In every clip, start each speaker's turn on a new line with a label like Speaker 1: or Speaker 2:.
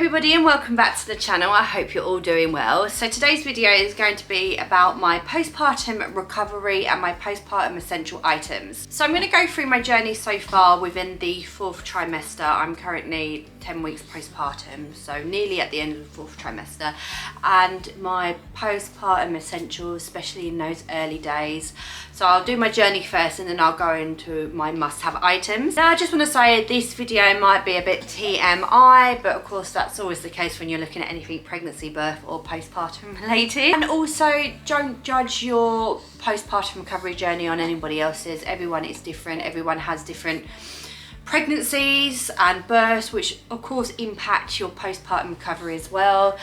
Speaker 1: everybody and welcome back to the channel. I hope you're all doing well. So today's video is going to be about my postpartum recovery and my postpartum essential items. So I'm going to go through my journey so far within the 4th trimester. I'm currently 10 weeks postpartum, so nearly at the end of the 4th trimester, and my postpartum essentials, especially in those early days. So I'll do my journey first and then I'll go into my must-have items. Now I just want to say this video might be a bit TMI, but of course that's always the case when you're looking at anything pregnancy, birth or postpartum related. And also don't judge your postpartum recovery journey on anybody else's. Everyone is different, everyone has different pregnancies and births, which of course impact your postpartum recovery as well.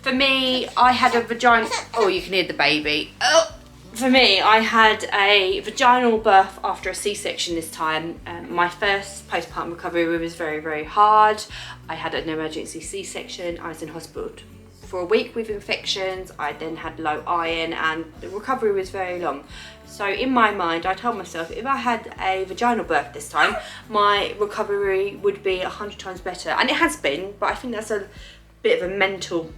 Speaker 1: For me, I had a vaginal, oh you can hear the baby. Oh. For me, I had a vaginal birth after a C-section this time. My first postpartum recovery was very, very hard. I had an emergency C-section. I was in hospital for a week with infections. I then had low iron and the recovery was very long. So in my mind, I told myself if I had a vaginal birth this time, my recovery would be 100 times better. And it has been, but I think that's a bit of a mental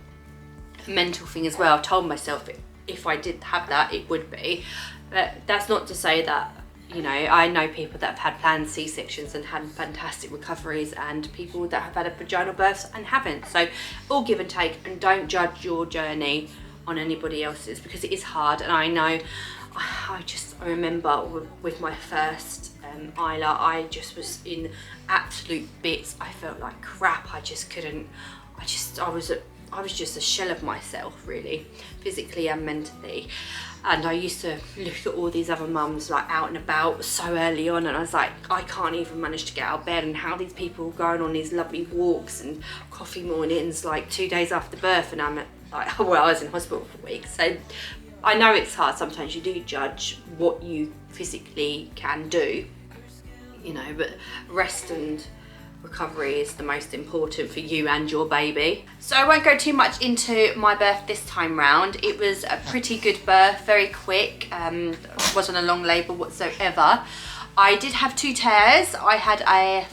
Speaker 1: thing as well. I've told myself if I did have that, it would be. But that's not to say that, you know, I know people that have had planned C-sections and had fantastic recoveries, and people that have had a vaginal birth and haven't. So all give and take, and don't judge your journey on anybody else's, because it is hard. And I know, I remember with my first Isla, I just was in absolute bits. I felt like crap. I just couldn't, I was just a shell of myself, really, physically and mentally. And I used to look at all these other mums like out and about so early on, and I was like, I can't even manage to get out of bed, and how these people going on these lovely walks and coffee mornings like 2 days after birth, and I'm like, well, I was in hospital for weeks. So I know it's hard. Sometimes you do judge what you physically can do, you know, but rest and recovery is the most important for you and your baby. So I won't go too much into my birth this time round. It was a pretty good birth, very quick, wasn't a long labour whatsoever. I did have 2 tears. I had a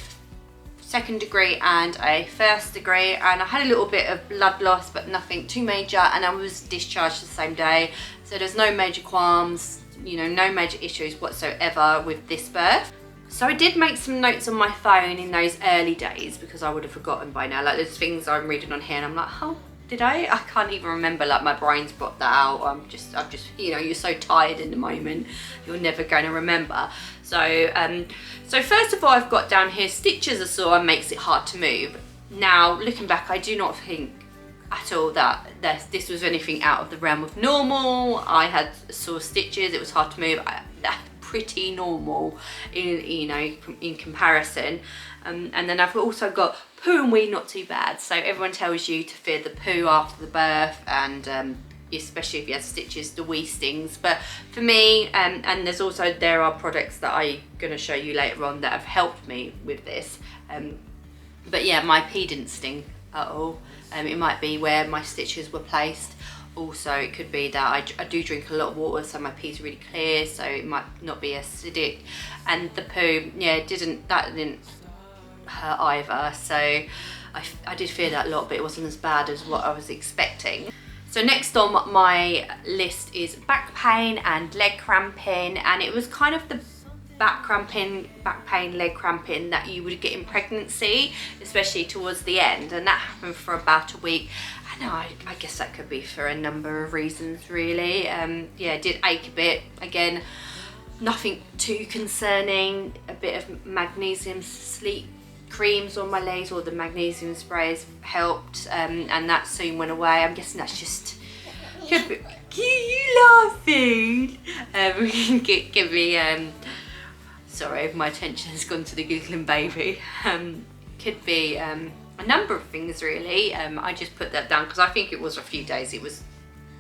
Speaker 1: 2nd degree and a 1st degree, and I had a little bit of blood loss, but nothing too major, and I was discharged the same day. So there's no major qualms, you know, no major issues whatsoever with this birth. So I did make some notes on my phone in those early days, because I would have forgotten by now. Like there's things I'm reading on here and I'm like, oh, did I? I can't even remember, like my brain's blocked that out. I'm just, you know, you're so tired in the moment, you're never going to remember. So, so first of all, I've got down here, stitches are sore and makes it hard to move. Now, looking back, I do not think at all that this was anything out of the realm of normal. I had sore stitches, it was hard to move. Pretty normal in comparison, and then I've also got poo and wee, not too bad. So everyone tells you to fear the poo after the birth, and especially if you have stitches, the wee stings. But for me, and there are products that I'm going to show you later on that have helped me with this, but yeah, my pee didn't sting at all. It might be where my stitches were placed. Also, it could be that I do drink a lot of water, so my pee's really clear, so it might not be acidic. And the poo, yeah, that didn't hurt either. So I did fear that a lot, but it wasn't as bad as what I was expecting. So next on my list is back pain and leg cramping, and it was kind of the back pain, leg cramping that you would get in pregnancy, especially towards the end, and that happened for about a week. I guess that could be for a number of reasons, really. Yeah, it did ache a bit. Again, nothing too concerning. A bit of magnesium sleep creams on my legs, or the magnesium sprays helped, and that soon went away. I'm guessing that's just... You laughing? Give me... sorry, my attention has gone to the giggling baby. Could be... a number of things, really. I just put that down because I think it was a few days. It was,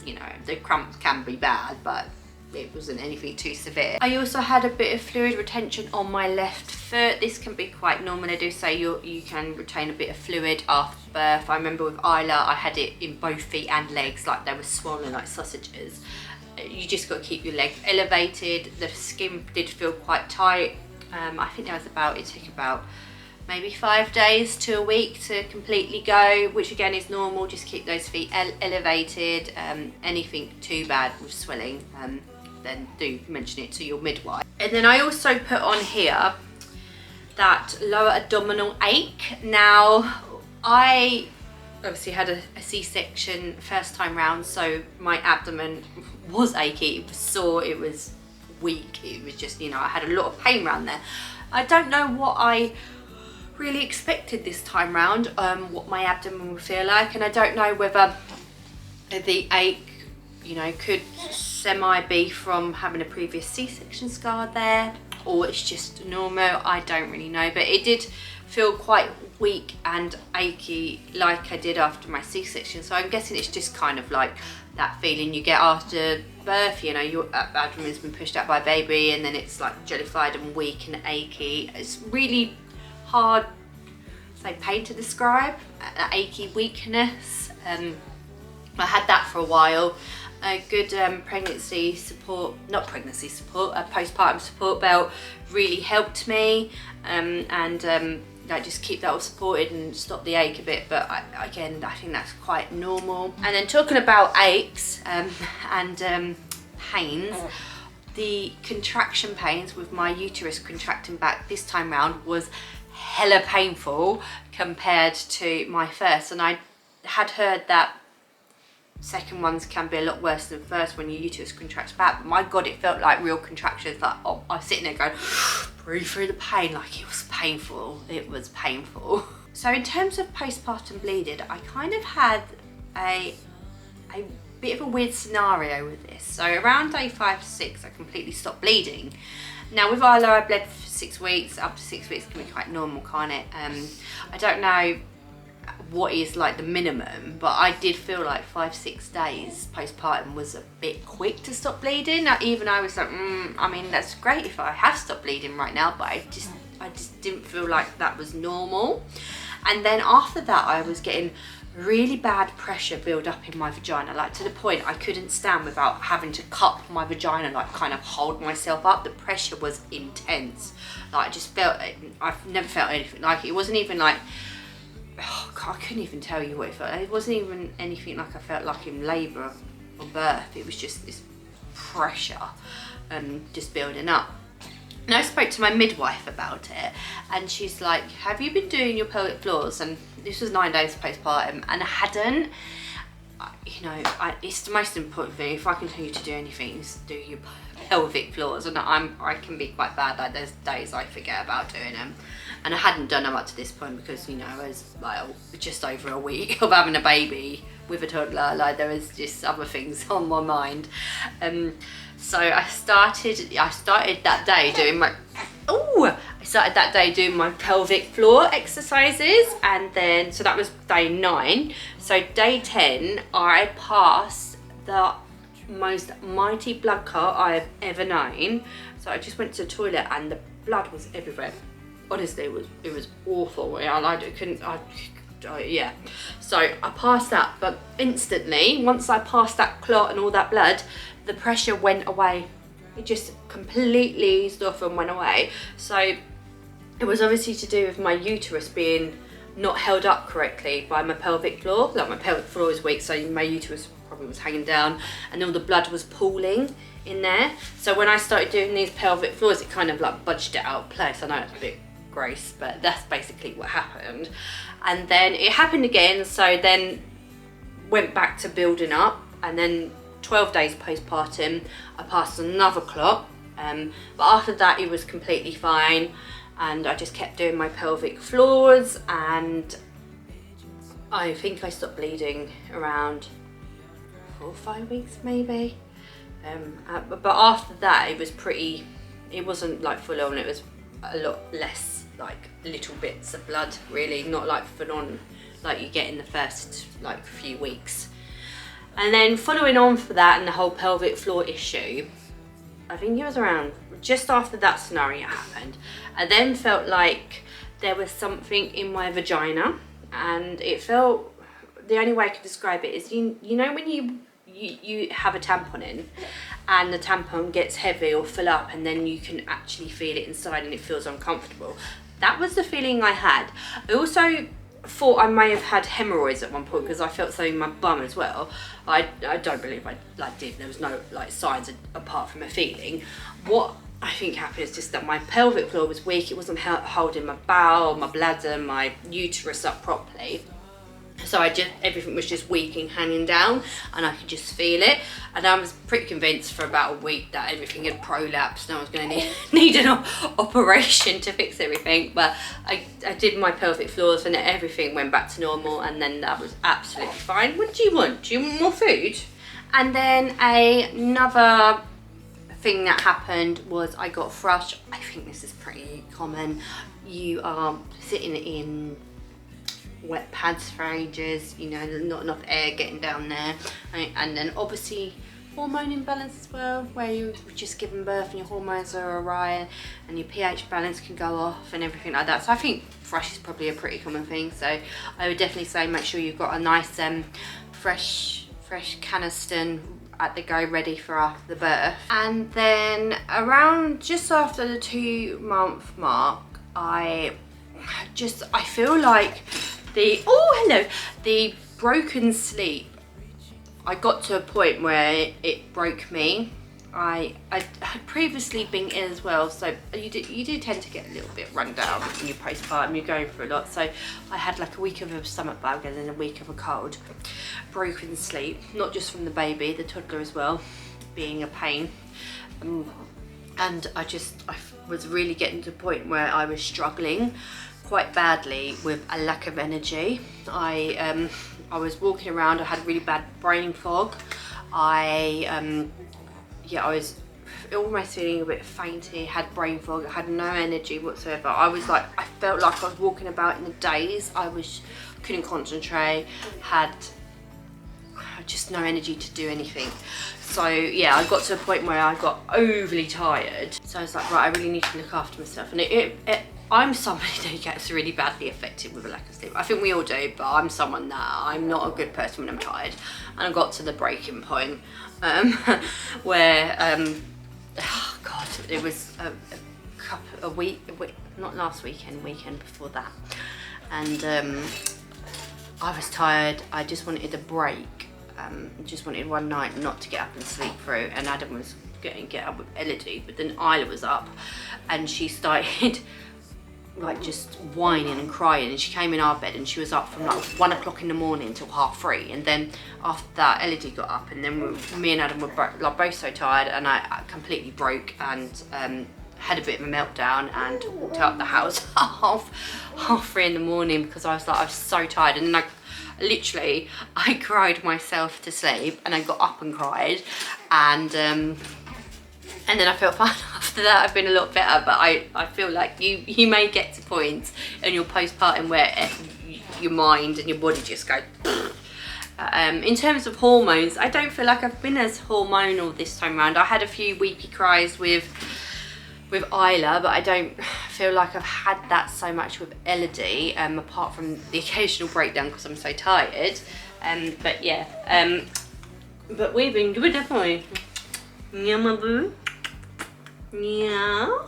Speaker 1: you know, the cramps can be bad, but it wasn't anything too severe. I also had a bit of fluid retention on my left foot. This can be quite normal. I do say you can retain a bit of fluid after birth. I remember with Isla, I had it in both feet and legs, like they were swollen like sausages. You just got to keep your legs elevated. The skin did feel quite tight. I think it took about maybe 5 days to a week to completely go, which again is normal. Just keep those feet elevated. Anything too bad with swelling, then do mention it to your midwife. And then I also put on here that lower abdominal ache. Now, I obviously had a C-section first time round, so my abdomen was achy, it was sore, it was weak, it was just, you know, I had a lot of pain around there. I don't know what I really expected this time round, what my abdomen would feel like, and I don't know whether the ache, you know, could semi be from having a previous C-section scar there, or it's just normal. I don't really know, but it did feel quite weak and achy like I did after my C-section, so I'm guessing it's just kind of like that feeling you get after birth, you know, your abdomen's been pushed out by a baby and then it's like jellified and weak and achy. It's really hard, say, pain to describe, that achy weakness. I had that for a while. A good pregnancy support, not pregnancy support, a postpartum support belt really helped me, and like just keep that all supported and stop the ache a bit. But again, I think that's quite normal. And then talking about aches and pains, the contraction pains with my uterus contracting back this time round was hella painful compared to my first, and I had heard that second ones can be a lot worse than first when your uterus contracts back, but my god, it felt like real contractions. Like, oh, I was sitting there going, breathe through the pain. Like, it was painful, it was painful. So in terms of postpartum bleeding, I kind of had a bit of a weird scenario with this. So around day 5 to 6, I completely stopped bleeding. Now with Isla, I bled for 6 weeks. Up to 6 weeks can be quite normal, can't it? I don't know what is like the minimum, but I did feel like 5-6 days postpartum was a bit quick to stop bleeding. Now, even I was like, I mean, that's great if I have stopped bleeding right now, but I just didn't feel like that was normal. And then after that, I was getting really bad pressure build up in my vagina, like to the point I couldn't stand without having to cup my vagina, like kind of hold myself up. The pressure was intense. Like, I just felt it. I've never felt anything like it. It wasn't even like, oh God, I couldn't even tell you what it felt like. It wasn't even anything like I felt like in labour or birth. It was just this pressure just building up. And I spoke to my midwife about it, and she's like, have you been doing your pelvic floors? And this was 9 days postpartum, and I hadn't. You know, it's the most important thing. If I can tell you to do anything, is do your pelvic floors. And I can be quite bad. Like, there's days I forget about doing them, and I hadn't done them up to this point because, you know, I was like just over a week of having a baby with a toddler. Like, there was just other things on my mind. So I started that day doing my pelvic floor exercises, and then, so that was day 9. So day 10, I passed the most mighty blood clot I have ever known. So I just went to the toilet and the blood was everywhere. Honestly, it was awful. Yeah. So I passed that, but instantly, once I passed that clot and all that blood, the pressure went away. It just completely eased off and went away. So it was obviously to do with my uterus being not held up correctly by my pelvic floor. Like, my pelvic floor is weak, so my uterus probably was hanging down and all the blood was pooling in there. So when I started doing these pelvic floors, it kind of like budged it out of place. I know it's a bit gross, but that's basically what happened. And then it happened again, so then went back to building up, and then 12 days postpartum, I passed another clot, but after that it was completely fine, and I just kept doing my pelvic floors, and I think I stopped bleeding around 4 or 5 weeks maybe. But after that it wasn't like full on, it was a lot less, like little bits of blood, really, not like full on like you get in the first like few weeks. And then following on for that and the whole pelvic floor issue, I think it was around just after that scenario happened, I then felt like there was something in my vagina, and it felt, the only way I could describe it is, you know when you have a tampon in and the tampon gets heavy or fill up, and then you can actually feel it inside and it feels uncomfortable. that was the feeling I had. I also thought I may have had hemorrhoids at one point because I felt something in my bum as well. I don't believe I did. There was no signs apart from a feeling. What I think happened is just that my pelvic floor was weak. It wasn't holding my bowel, my bladder, my uterus up properly. So everything was just weak and hanging down, and I could just feel it. And I was pretty convinced for about a week that everything had prolapsed and I was going to need an operation to fix everything. But I did my pelvic floors and everything went back to normal, and then that was absolutely fine. What do you want? Do you want more food? And then another thing that happened was I got thrush. I think this is pretty common. You are sitting in wet pads for ages, you know, not enough air getting down there, and then obviously hormone imbalance as well, where you're just giving birth and your hormones are awry and your pH balance can go off and everything like that. So I think thrush is probably a pretty common thing, so I would definitely say make sure you've got a nice fresh Canesten at the go, ready for after the birth. And then around just after the 2-month mark, I feel like the broken sleep, I got to a point where it broke me. I had previously been ill as well, so you do tend to get a little bit run down when you're postpartum, you're going through a lot. So I had like a week of a stomach bug and then a week of a cold. Broken sleep, not just from the baby, the toddler as well, being a pain. And I was really getting to a point where I was struggling quite badly with a lack of energy. I was walking around, I had really bad brain fog. I was almost feeling a bit fainty, had brain fog, I had no energy whatsoever. I felt like I was walking about in a daze. Couldn't concentrate, had just no energy to do anything. So yeah, I got to a point where I got overly tired. So I was like, right, I really need to look after myself. And I'm somebody that gets really badly affected with a lack of sleep. I think we all do, but I'm someone that I'm not a good person when I'm tired. And I got to the breaking point where, oh God, it was a week, not last weekend, weekend before that. And I was tired, I just wanted a break. Just wanted one night not to get up and sleep through, and Adam was get up with Elodie, but then Isla was up and she started like just whining and crying, and she came in our bed and she was up from like 1 o'clock in the morning till 3:30, and then after that Elodie got up, and then me and Adam were both so tired, and I completely broke and had a bit of a meltdown and walked out the house half 3 in the morning because I was so tired. And then I cried myself to sleep, and I got up and cried, and then I felt fine after that. I've been a lot better, but I feel like you may get to points in your postpartum where your mind and your body just go. In terms of hormones, I don't feel like I've been as hormonal this time around. I had a few weepy cries with Isla, but I don't feel like I've had that so much with Elodie, apart from the occasional breakdown because I'm so tired. But yeah, but we've been good, haven't we? Yeah, my boo. Yeah.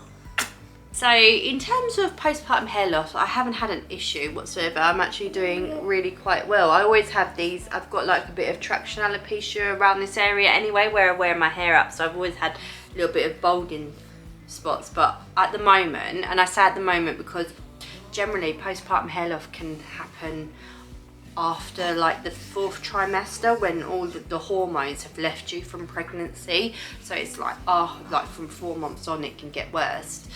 Speaker 1: So in terms of postpartum hair loss, I haven't had an issue whatsoever. I'm actually doing really quite well. I always have these, I've got like a bit of traction alopecia around this area anyway, where I wear my hair up, so I've always had a little bit of balding spots. But at the moment, and I say at the moment because generally postpartum hair loss can happen after like the 4th trimester, when all the hormones have left you from pregnancy. So it's like, like from 4 months on it can get worse.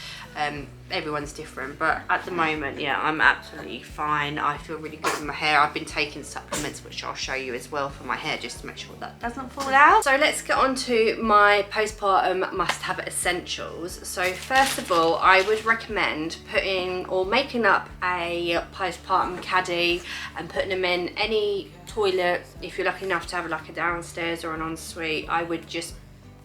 Speaker 1: Everyone's different, but at the moment, yeah, I'm absolutely fine. I feel really good with my hair. I've been taking supplements, which I'll show you as well for my hair, just to make sure that doesn't fall out. So let's get on to my postpartum must-have essentials. So first of all, I would recommend putting or making up a postpartum caddy and putting them in any toilet. If you're lucky enough to have like a downstairs or an ensuite, I would just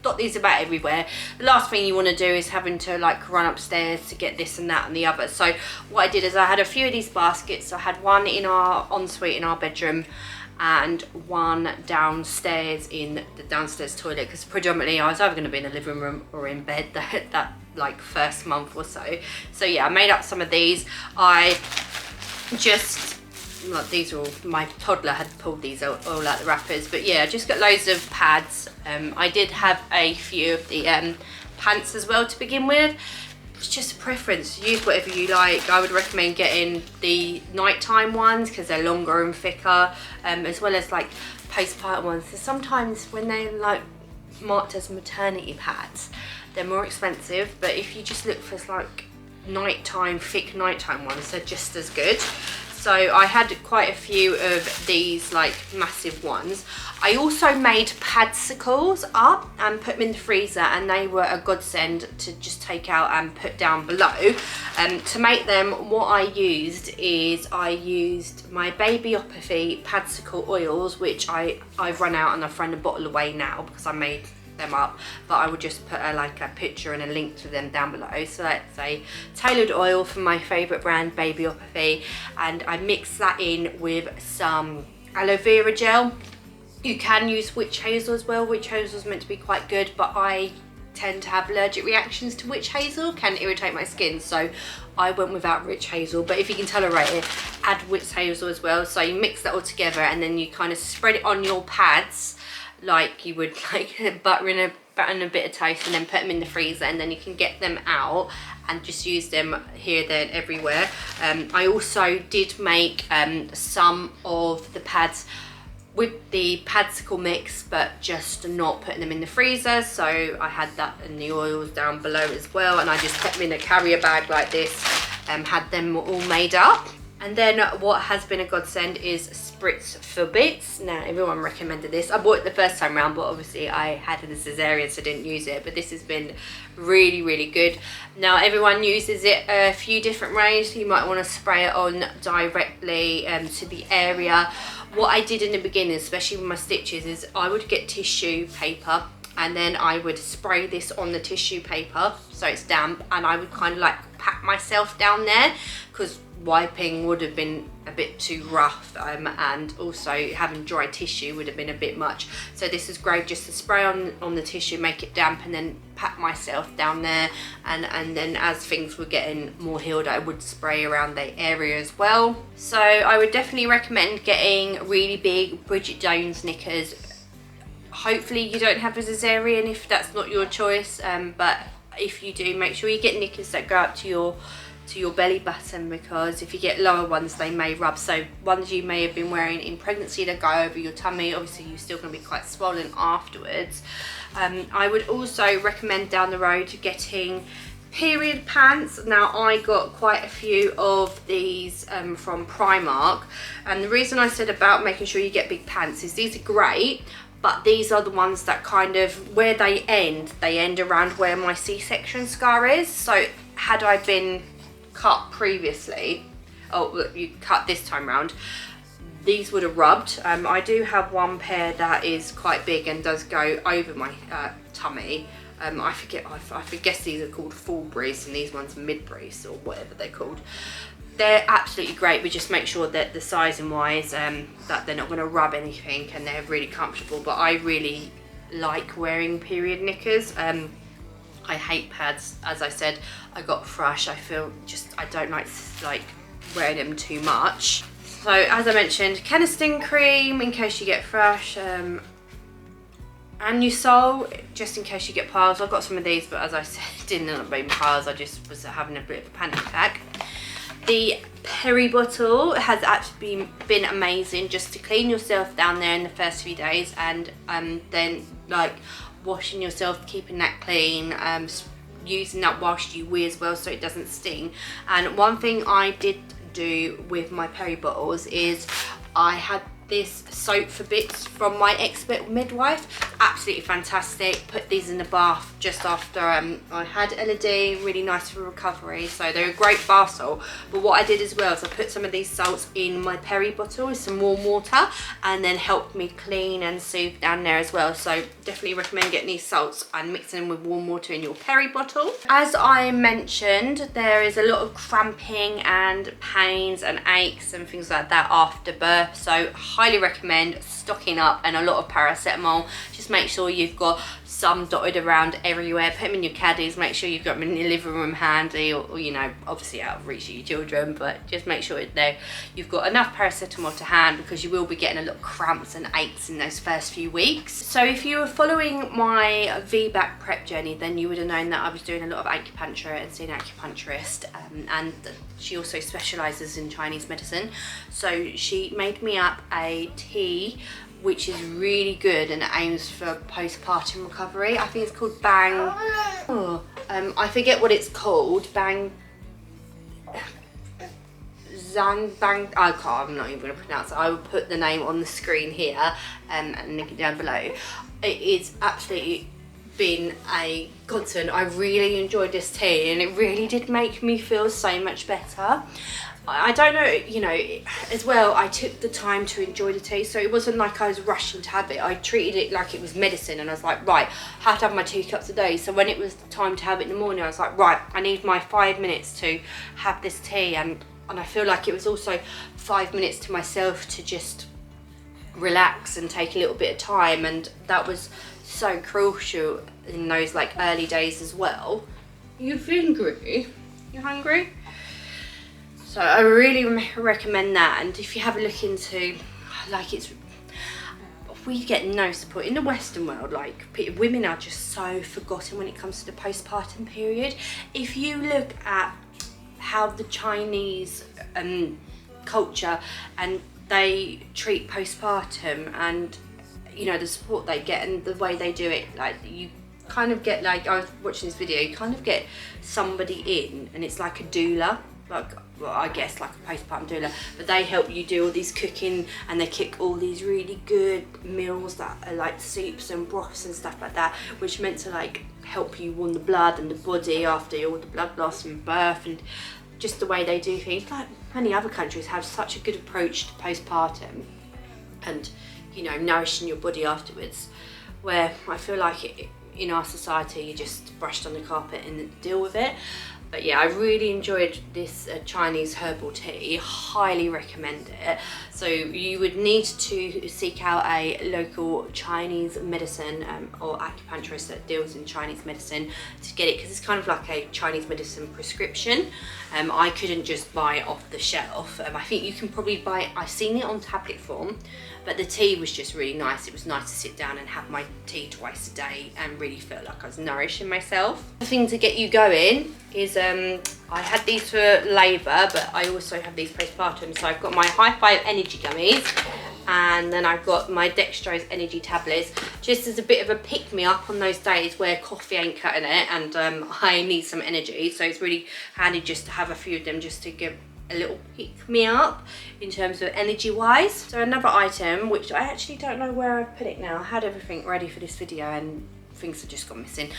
Speaker 1: dot these about everywhere. The last thing you want to do is having to like run upstairs to get this and that and the other. So what I did is I had a few of these baskets. I had one in our ensuite in our bedroom and one downstairs in the downstairs toilet, because predominantly I was either going to be in the living room or in bed that like first month or so. So yeah, I made up some of these. I just, like, these are all, my toddler had pulled these all out the wrappers, but yeah, I just got loads of pads. I did have a few of the pants as well to begin with. It's just a preference, use whatever you like. I would recommend getting the nighttime ones because they're longer and thicker, as well as like postpartum ones. So sometimes when they're like marked as maternity pads, they're more expensive, but if you just look for like nighttime, thick nighttime ones, they're just as good. So I had quite a few of these like massive ones. I also made padsicles up and put them in the freezer, and they were a godsend to just take out and put down below. To make them, what I used is I used my Babyopathy padsicle oils, which I've run out and I've thrown a bottle away now because I made them up, but I would just put like a picture and a link to them down below. So that's a tailored oil from my favourite brand, Babyopathy, and I mix that in with some aloe vera gel. You can use witch hazel as well. Witch hazel is meant to be quite good, but I tend to have allergic reactions to witch hazel, can irritate my skin, so I went without witch hazel. But if you can tolerate it, add witch hazel as well. So you mix that all together and then you kind of spread it on your pads like you would like butter in a bit of toast, and then put them in the freezer, and then you can get them out and just use them here, there and everywhere. I also did make some of the pads with the padsicle mix, but just not putting them in the freezer. So I had that in the oils down below as well, and I just put them in a carrier bag like this, had them all made up. And then what has been a godsend is Spritz for Bits. Now everyone recommended this. I bought it the first time round, but obviously I had a cesarean, so didn't use it. But this has been really, really good. Now everyone uses it a few different ways. You might want to spray it on directly to the area. What I did in the beginning, especially with my stitches, is I would get tissue paper and then I would spray this on the tissue paper so it's damp, and I would kind of like pat myself down there because wiping would have been a bit too rough, and also having dry tissue would have been a bit much. So this is great just to spray on the tissue, make it damp, and then pat myself down there, and then as things were getting more healed I would spray around the area as well. So I would definitely recommend getting really big Bridget Jones knickers. Hopefully you don't have a cesarean if that's not your choice, but if you do, make sure you get knickers that go up to your belly button, because if you get lower ones they may rub. So ones you may have been wearing in pregnancy that go over your tummy, obviously you're still going to be quite swollen afterwards. I would also recommend down the road getting period pants. Now I got quite a few of these from Primark, and the reason I said about making sure you get big pants is these are great, but these are the ones that kind of, where they end around where my C-section scar is. So had I been cut previously, you cut this time round, these would have rubbed. I do have one pair that is quite big and does go over my tummy. I guess these are called full breast and these ones are mid breast or whatever they're called. They're absolutely great, but just make sure that the sizing wise that they're not going to rub anything and they're really comfortable. But I really like wearing period knickers. I hate pads, as I said. I got thrush. I feel I don't like wearing them too much. So as I mentioned, Keniston cream in case you get thrush, Anusol just in case you get piles. I've got some of these, but as I said, it didn't end up being piles. I just was having a bit of a panic attack. The Peri bottle has actually been amazing just to clean yourself down there in the first few days, and then like washing yourself, keeping that clean, using that whilst you wee as well so it doesn't sting. And one thing I did do with my Peri bottles is I had this soap for bits from my expert midwife. absolutely fantastic. Put these in the bath just after I had LED, really nice for recovery, so they're a great bath salt. But what I did as well is I put some of these salts in my peri bottle with some warm water, and then helped me clean and soothe down there as well. So definitely recommend getting these salts and mixing them with warm water in your peri bottle. As I mentioned, there is a lot of cramping and pains and aches and things like that after birth, so highly recommend stocking up and a lot of paracetamol. Just make sure you've got some dotted around everywhere. Put them in your caddies, make sure you've got them in your living room handy, or you know, obviously out of reach of your children, but just make sure you've got enough paracetamol to hand, because you will be getting a lot of cramps and aches in those first few weeks. So if you were following my VBAC prep journey, then you would have known that I was doing a lot of acupuncture and seeing an acupuncturist, and she also specialises in Chinese medicine. So she made me up a tea which is really good and aims for postpartum recovery. I think it's called Bang. I forget what it's called. Bang. Zhang Bang. I'm not even going to pronounce it. I will put the name on the screen here and link it down below. It is absolutely been a godsend. I really enjoyed this tea, and it really did make me feel so much better. I don't know, you know, as well, I took the time to enjoy the tea, so it wasn't like I was rushing to have it. I treated it like it was medicine, and I was like, right, I have to have my 2 cups a day. So when it was time to have it in the morning, I was like, right, I need my 5 minutes to have this tea, and I feel like it was also 5 minutes to myself to just relax and take a little bit of time, and that was so crucial in those like early days as well. You hungry? You hungry? So I really recommend that. And if you have a look into, like, we get no support in the Western world. Like, women are just so forgotten when it comes to the postpartum period. If you look at how the Chinese culture and they treat postpartum, and you know, the support they get and the way they do it, like, you kind of get, like, I was watching this video, you kind of get somebody in, and it's like a doula, like, well, I guess like a postpartum doula, but they help you do all these cooking, and they cook all these really good meals that are like soups and broths and stuff like that, which meant to like help you warm the blood and the body after all the blood loss and birth, and just the way they do things. Like, many other countries have such a good approach to postpartum and, you know, nourishing your body afterwards, where I feel like in our society you just brushed on the carpet and deal with it. But yeah, I really enjoyed this Chinese herbal tea, highly recommend it. So you would need to seek out a local Chinese medicine or acupuncturist that deals in Chinese medicine to get it, because it's kind of like a Chinese medicine prescription. I couldn't just buy it off the shelf. I think you can probably buy it, I've seen it on tablet form, but the tea was just really nice. It was nice to sit down and have my tea twice a day and really feel like I was nourishing myself. The thing to get you going is I had these for labour, but I also have these postpartum. So I've got my High Five energy gummies, and then I've got my dextrose energy tablets, just as a bit of a pick-me-up on those days where coffee ain't cutting it and I need some energy. So it's really handy just to have a few of them, just to give a little pick-me-up in terms of energy-wise. So another item, which I actually don't know where I've put it now, I had everything ready for this video and things have just gone missing,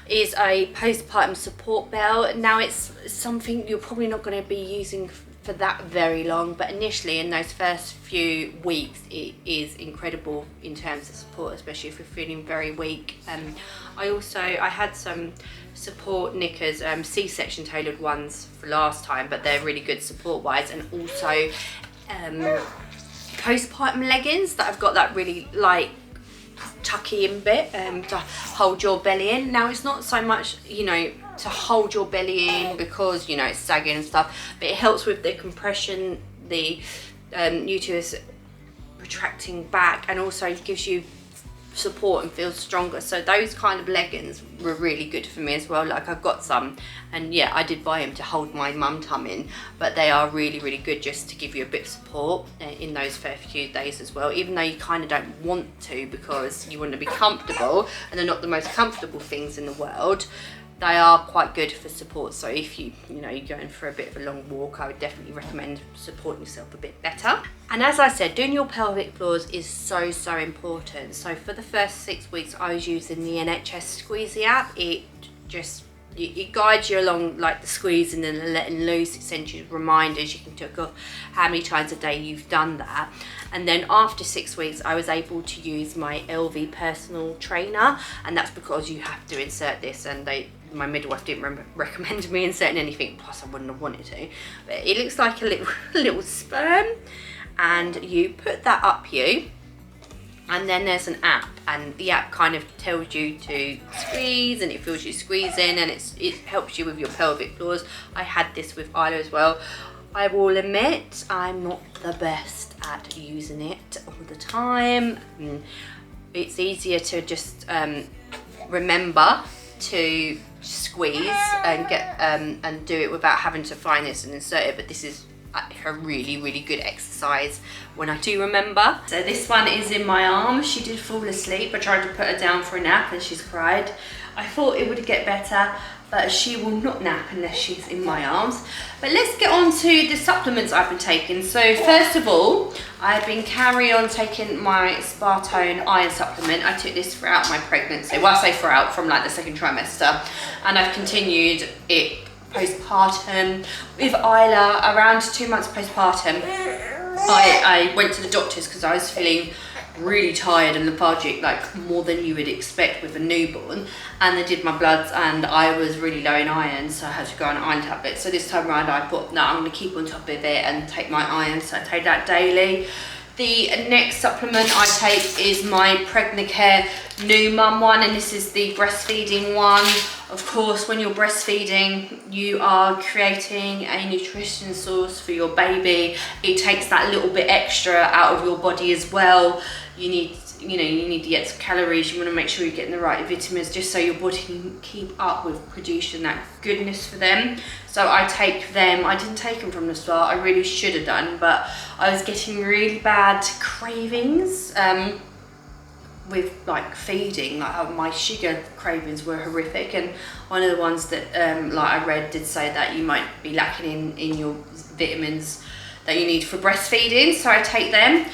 Speaker 1: is a postpartum support belt. Now, it's something you're probably not going to be using for that very long, but initially in those first few weeks it is incredible in terms of support, especially if you're feeling very weak. I had some support knickers, C-section tailored ones for last time, but they're really good support wise, and also postpartum leggings that have got that really light tucky in bit to hold your belly in. Now, it's not so much, you know, to hold your belly in because, you know, it's sagging and stuff, but it helps with the compression, the uterus retracting back, and also gives you support and feels stronger. So those kind of leggings were really good for me as well. Like, I've got some, and yeah, I did buy them to hold my mum tum in, but they are really, really good just to give you a bit of support in those first few days as well, even though you kind of don't want to, because you want to be comfortable and they're not the most comfortable things in the world. they are quite good for support. So if you're going for a bit of a long walk, I would definitely recommend supporting yourself a bit better. And as I said, doing your pelvic floors is so important. So for the first 6 weeks, I was using the NHS Squeezy app. It guides you along like the squeezing and the letting loose. It sends you reminders. You can tick off how many times a day you've done that. And then after 6 weeks, I was able to use my LV personal trainer, and that's because you have to insert this, and my midwife didn't recommend me inserting anything, plus I wouldn't have wanted to. But it looks like a little sperm, and you put that up you, and then there's an app, and the app kind of tells you to squeeze, and it feels you squeezing, and it helps you with your pelvic floors. I had this with Isla as well. I will admit I'm not the best at using it all the time. It's easier to just remember to squeeze and get and do it without having to find this and insert it, but this is a really good exercise when I do remember. So this one is in my arm. She did fall asleep. I tried to put her down for a nap and she's cried. I thought it would get better, but she will not nap unless she's in my arms. But let's get on to the supplements I've been taking. So first of all, I've been carrying on taking my Postpartum iron supplement. I took this throughout my pregnancy. Well, I say throughout, from like the 2nd trimester. And I've continued it postpartum with Isla. Around 2 months postpartum, I went to the doctors because I was feeling really tired and lethargic, like more than you would expect with a newborn, and they did my bloods and I was really low in iron, so I had to go on iron tablets. So this time around I thought, no, I'm going to keep on top of it and take my iron, so I take that daily. The next supplement I take is my Pregnacare New Mum one, and this is the breastfeeding one. Of course, when you're breastfeeding, you are creating a nutrition source for your baby. It takes that little bit extra out of your body as well. You need the extra calories. You want to make sure you're getting the right vitamins, just so your body can keep up with producing that goodness for them. So I take them. I didn't take them from the start. I really should have done, but I was getting really bad cravings with like feeding. Like my sugar cravings were horrific, and one of the ones that like I read did say that you might be lacking in your vitamins that you need for breastfeeding, so I take them.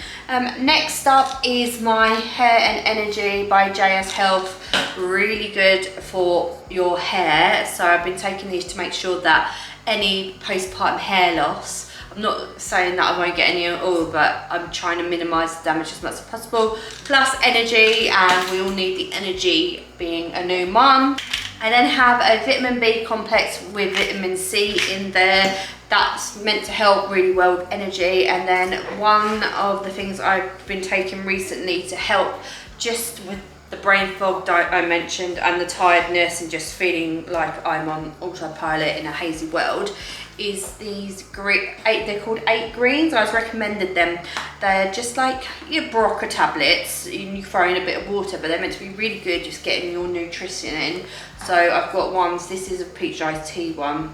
Speaker 1: Next up is my Hair and Energy by JS Health. Really good for your hair. So I've been taking these to make sure that any postpartum hair loss, I'm not saying that I won't get any at all, but I'm trying to minimize the damage as much as possible. Plus energy, and we all need the energy being a new mum. I then have a vitamin B complex with vitamin C in there. That's meant to help really well with energy. And then one of the things I've been taking recently to help just with the brain fog I mentioned, and the tiredness and just feeling like I'm on autopilot in a hazy world, is these they're called 8 greens. I was recommended them. They're just like your Barocca tablets, and you throw in a bit of water, but they're meant to be really good just getting your nutrition in. So I've got ones, this is a peach iced tea one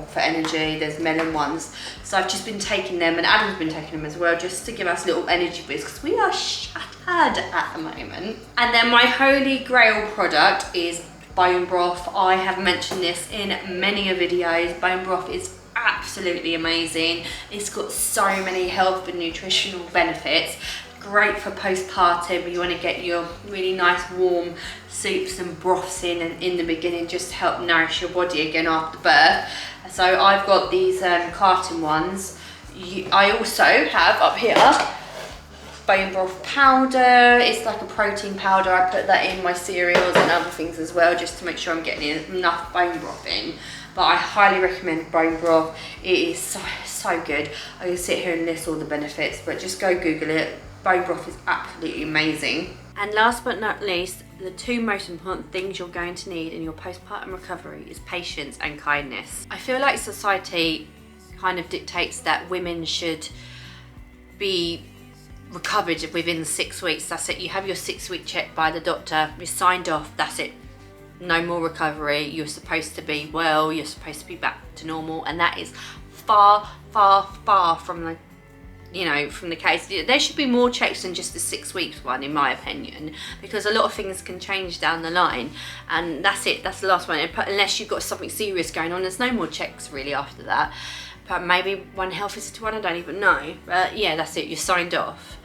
Speaker 1: for energy. There's melon ones, so I've just been taking them, and Adam's been taking them as well, just to give us little energy boosts because we are shattered at the moment. And then my holy grail product is bone broth. I have mentioned this in many videos. Bone broth is absolutely amazing. It's got so many health and nutritional benefits. Great for postpartum. You want to get your really nice warm soups and broths in the beginning, just to help nourish your body again after birth. So I've got these carton ones. I also have up here bone broth powder. It's like a protein powder. I put that in my cereals and other things as well, just to make sure I'm getting enough bone broth in. But I highly recommend bone broth. It is so good. I can sit here and list all the benefits, but just go Google it. Bone broth is absolutely amazing. And last but not least, the 2 most important things you're going to need in your postpartum recovery is patience and kindness. I feel like society kind of dictates that women should be recovered within 6 weeks. That's it. You have your 6-week check by the doctor, you're signed off, that's it. No more recovery. You're supposed to be well, you're supposed to be back to normal, and that is far from the you know, from the case. There should be more checks than just the 6 weeks one, in my opinion, because a lot of things can change down the line, and that's it, that's the last one. Unless you've got something serious going on, there's no more checks really after that. But maybe one health visitor one, I don't even know. But yeah, that's it, you're signed off.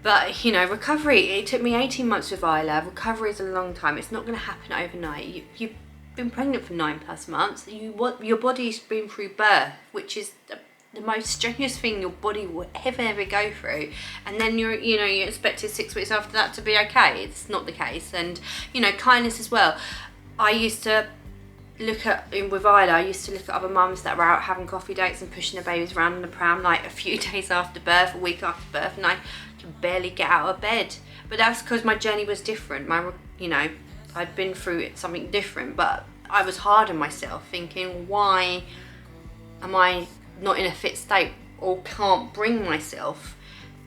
Speaker 1: But you know, recovery, it took me 18 months with Isla. Recovery is a long time. It's not going to happen overnight. You've been pregnant for 9+ months. Your body's been through birth, which is the most strenuous thing your body will ever go through, and then you're expected 6 weeks after that to be okay. It's not the case. And you know, kindness as well. I used to look at, with Isla, I used to look at other mums that were out having coffee dates and pushing their babies around in the pram like a few days after birth, a week after birth, and I could barely get out of bed. But that's because my journey was different. You know, I'd been through something different, but I was hard on myself, thinking, why am I not in a fit state, or can't bring myself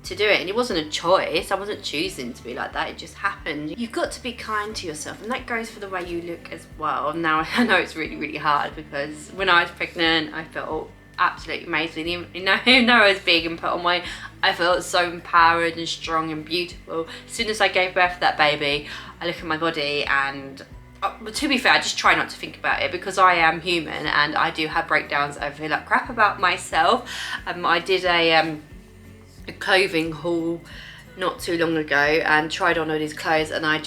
Speaker 1: to do it? And it wasn't a choice. I wasn't choosing to be like that. It just happened. You've got to be kind to yourself, and that goes for the way you look as well. Now I know it's really hard, because when I was pregnant I felt absolutely amazing. Even though I was big and put on weight, I felt so empowered and strong and beautiful. As soon as I gave birth to that baby, I look at my body and to be fair, I just try not to think about it, because I am human and I do have breakdowns. I feel like crap about myself. I did a clothing haul not too long ago and tried on all these clothes, and I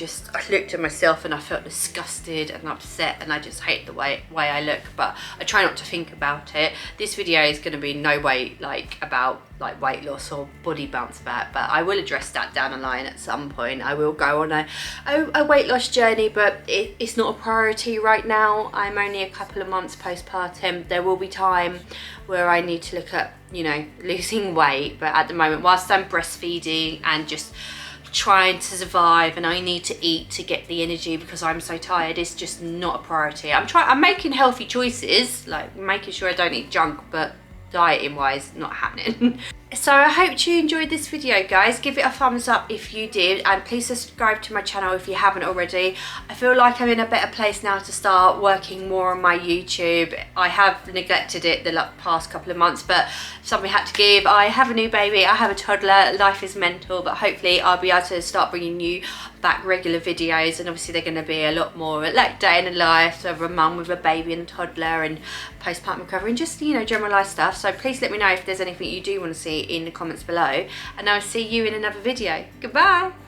Speaker 1: looked at myself and I felt disgusted and upset, and I just hate the way I look. But I try not to think about it. This video is going to be no way about weight loss or body bounce back, but I will address that down the line at some point. I will go on a weight loss journey, but it's not a priority right now. I'm only a couple of months postpartum. There will be time where I need to look at, you know, losing weight, but at the moment, whilst I'm breastfeeding and just trying to survive, and I need to eat to get the energy because I'm so tired, it's just not a priority. I'm making healthy choices, like making sure I don't eat junk, but dieting wise, not happening. So I hope you enjoyed this video, guys. Give it a thumbs up if you did, and please subscribe to my channel if you haven't already. I feel like I'm in a better place now to start working more on my YouTube. I have neglected it the past couple of months, but something had to give. I have a new baby, I have a toddler, life is mental, but hopefully I'll be able to start bringing you back regular videos, and obviously they're going to be a lot more like day in the life of a mum with a baby and a toddler, and postpartum recovery, and just, you know, general life stuff. So please let me know if there's anything you do want to see in the comments below, and I'll see you in another video. Goodbye.